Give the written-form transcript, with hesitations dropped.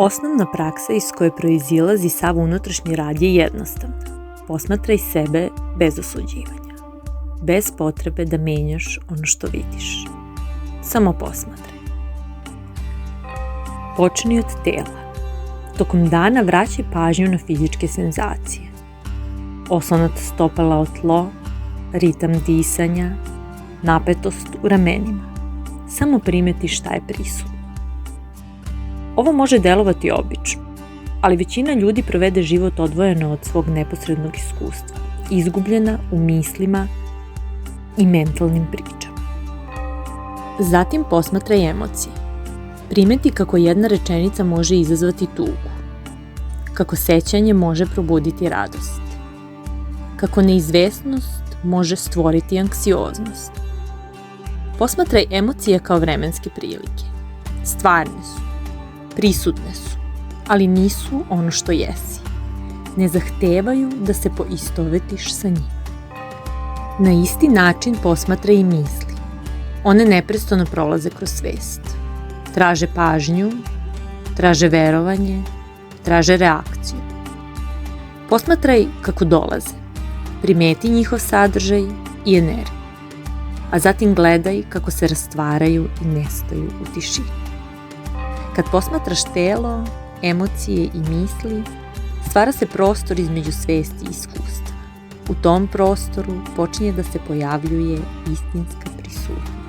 Osnovna praksa iz koje proizilazi sav unutrašnji rad je jednostavna. Posmatraj sebe bez osuđivanja. Bez potrebe da menjaš ono što vidiš. Samo posmatraj. Počni od tela. Tokom dana vraćaj pažnju na fizičke senzacije. Oslonat stopala o tlo, ritam disanja, napetost u ramenima. Samo primeti šta je prisutno. Ovo može delovati obično, ali većina ljudi provede život odvojeno od svog neposrednog iskustva, izgubljena u mislima i mentalnim pričama. Zatim posmatraj emocije. Primeti kako jedna rečenica može izazvati tugu, kako sećanje može probuditi radost, kako neizvesnost može stvoriti anksioznost. Posmatraj emocije kao vremenske prilike. Stvarne su, prisutne su, ali nisu ono što jesi. Ne zahtevaju da se poistovetiš sa njima. Na isti način posmatraj i misli. One neprestano prolaze kroz svest. Traže pažnju, traže verovanje, traže reakciju. Posmatraj kako dolaze. Primeti njihov sadržaj i energiju. A zatim gledaj kako se rastvaraju i nestaju u tišini. Kad posmatraš telo, emocije i misli, stvara se prostor između svesti i iskustva. U tom prostoru počinje da se pojavljuje istinska prisutnost.